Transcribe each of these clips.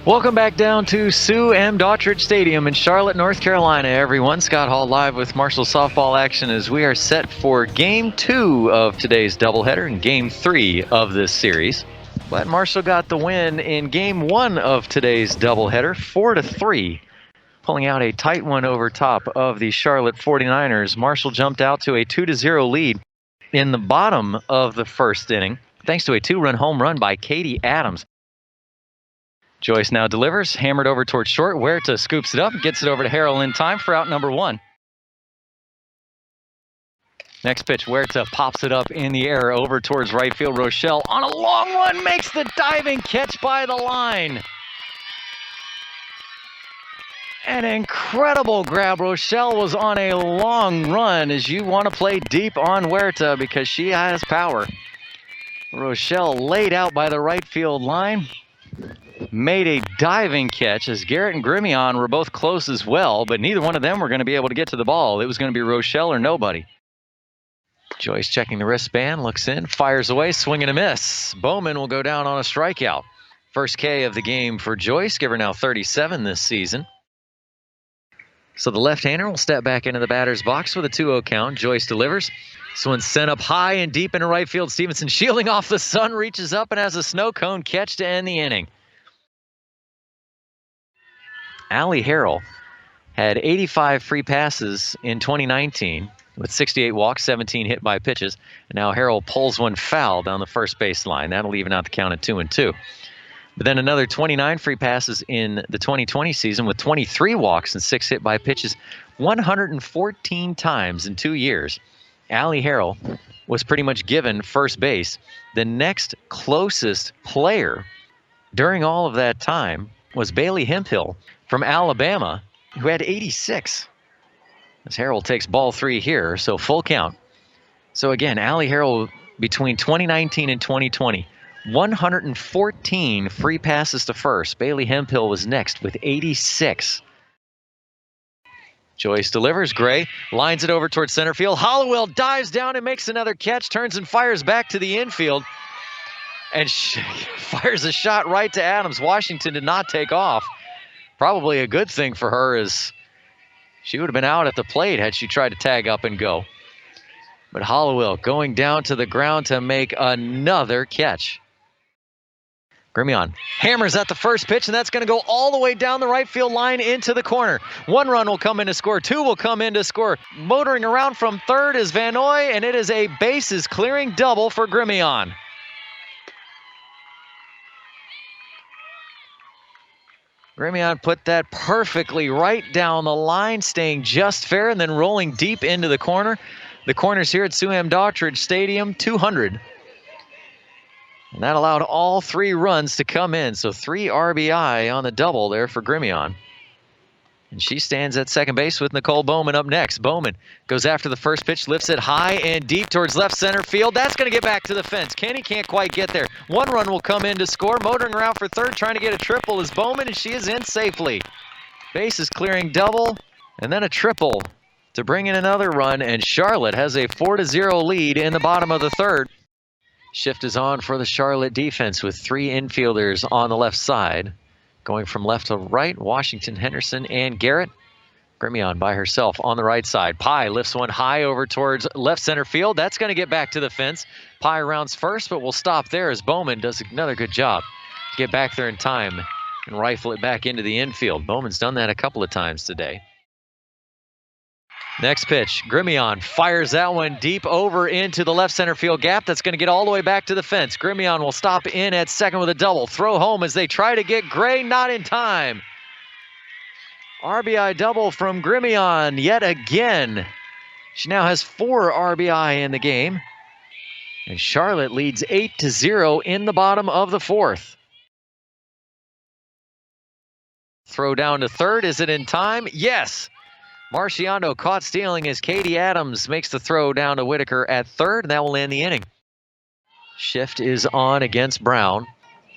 Welcome back down to Sue M. Daughtridge Stadium in Charlotte, North Carolina, everyone. Scott Hall live with Marshall softball action as we are set for Game 2 of today's doubleheader and Game 3 of this series. But Marshall got the win in Game 1 of today's doubleheader, 4-3, pulling out a tight one over top of the Charlotte 49ers. Marshall jumped out to a 2-0 lead in the bottom of the first inning, thanks to a 2-run home run by Katie Adams. Joyce now delivers, hammered over towards short. Huerta scoops it up and gets it over to Harrell in time for out number 1. Next pitch, Huerta pops it up in the air over towards right field. Rochelle on a long run makes the diving catch by the line. An incredible grab. Rochelle was on a long run, as you want to play deep on Huerta because she has power. Rochelle laid out by the right field line. Made a diving catch as Garrett and Grimion were both close as well, but neither one of them were going to be able to get to the ball. It was going to be Rochelle or nobody. Joyce checking the wristband, looks in, fires away, swing and a miss. Bowman will go down on a strikeout. First K of the game for Joyce, give her now 37 this season. So the left-hander will step back into the batter's box with a 2-0 count. Joyce delivers. This one's sent up high and deep into right field. Stevenson shielding off the sun, reaches up and has a snow cone catch to end the inning. Allie Harrell had 85 free passes in 2019 with 68 walks, 17 hit by pitches. And now Harrell pulls one foul down the first base line. That'll even out the count at 2-2. But then another 29 free passes in the 2020 season with 23 walks and 6 hit by pitches 114 times in 2 years. Allie Harrell was pretty much given first base. The next closest player during all of that time was Bailey Hemphill from Alabama, who had 86. As Harrell takes ball 3 here, so full count. So again, Allie Harrell between 2019 and 2020, 114 free passes to first. Bailey Hemphill was next with 86. Joyce delivers. Gray lines it over towards center field. Hollowell dives down and makes another catch, turns and fires back to the infield, and fires a shot right to Adams. Washington did not take off. Probably a good thing for her, as she would have been out at the plate had she tried to tag up and go. But Hollowell going down to the ground to make another catch. Grimion hammers at the first pitch, and that's going to go all the way down the right field line into the corner. 1 run will come in to score. 2 will come in to score. Motoring around from third is Van Noy, and it is a bases clearing double for Grimion. Grimion put that perfectly right down the line, staying just fair and then rolling deep into the corner. The corners here at Sue M. Daughtridge Stadium, 200. And that allowed all 3 runs to come in. So 3 RBI on the double there for Grimion. And she stands at second base with Nicole Bowman up next. Bowman goes after the first pitch, lifts it high and deep towards left center field. That's going to get back to the fence. Kenny can't quite get there. 1 run will come in to score. Motoring around for third, trying to get a triple is Bowman, and she is in safely. Bases clearing double, and then a triple to bring in another run, and Charlotte has a 4-0 lead in the bottom of the third. Shift is on for the Charlotte defense with 3 infielders on the left side. Going from left to right, Washington, Henderson, and Garrett. Grimion by herself on the right side. Pye lifts one high over towards left center field. That's going to get back to the fence. Pye rounds first, but we'll stop there as Bowman does another good job to get back there in time and rifle it back into the infield. Bowman's done that a couple of times today. Next pitch, Grimion fires that one deep over into the left center field gap. That's going to get all the way back to the fence. Grimion will stop in at second with a double. Throw home as they try to get Gray, not in time. RBI double from Grimion yet again. She now has 4 RBI in the game. And Charlotte leads 8-0 in the bottom of the fourth. Throw down to third. Is it in time? Yes. Marciano caught stealing as Katie Adams makes the throw down to Whitaker at third, and that will end the inning. Shift is on against Brown.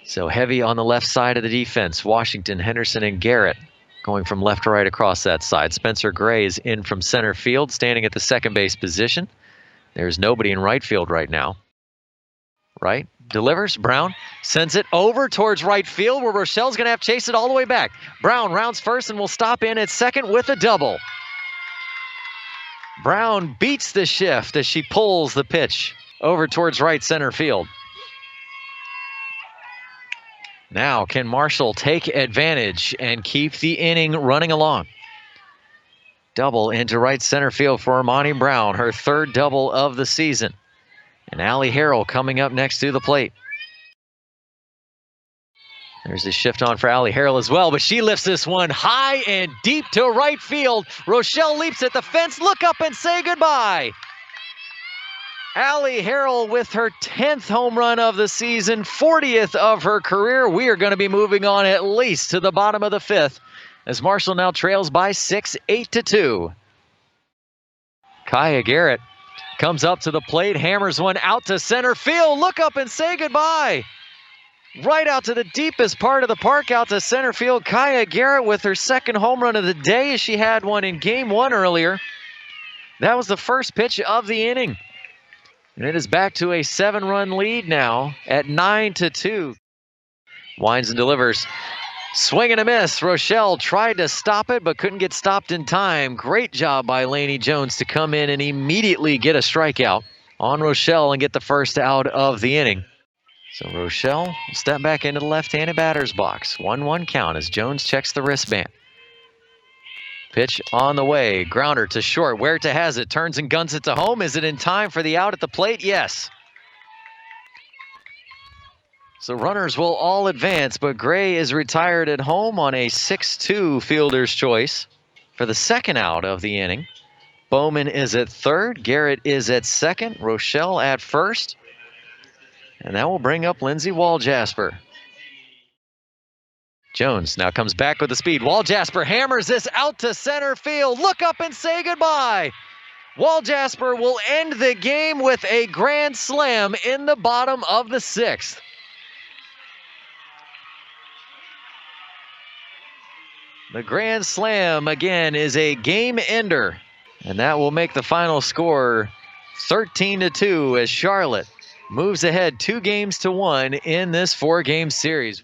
So heavy on the left side of the defense. Washington, Henderson, and Garrett going from left to right across that side. Spencer Gray is in from center field, standing at the second base position. There's nobody in right field right now. Right, delivers. Brown sends it over towards right field where Rochelle's going to have to chase it all the way back. Brown rounds first and will stop in at second with a double. Brown beats the shift as she pulls the pitch over towards right center field. Now, can Marshall take advantage and keep the inning running along? Double into right center field for Armani Brown, her third double of the season. And Allie Harrell coming up next to the plate. There's the shift on for Allie Harrell as well, but she lifts this one high and deep to right field. Rochelle leaps at the fence. Look up and say goodbye. Allie Harrell with her 10th home run of the season, 40th of her career. We are going to be moving on at least to the bottom of the fifth as Marshall now trails by 6, 8-2. Kaya Garrett comes up to the plate, hammers one out to center field. Look up and say goodbye. Right out to the deepest part of the park, out to center field. Kaya Garrett with her second home run of the day as she had one in game one earlier. That was the first pitch of the inning. And it is back to a 7-run lead now at 9-2. Winds and delivers. Swing and a miss. Rochelle tried to stop it but couldn't get stopped in time. Great job by Lainey Jones to come in and immediately get a strikeout on Rochelle and get the first out of the inning. So Rochelle will step back into the left-handed batter's box. 1-1 count as Jones checks the wristband. Pitch on the way. Grounder to short. Huerta has it. Turns and guns it to home. Is it in time for the out at the plate? Yes. So runners will all advance, but Gray is retired at home on a 6-2 fielder's choice for the second out of the inning. Bowman is at third. Garrett is at second. Rochelle at first. And that will bring up Lindsey Walljasper. Jones now comes back with the speed. Walljasper hammers this out to center field. Look up and say goodbye. Walljasper will end the game with a grand slam in the bottom of the sixth. The grand slam, again, is a game ender. And that will make the final score 13-2 as Charlotte moves ahead 2-1 in this 4-game series.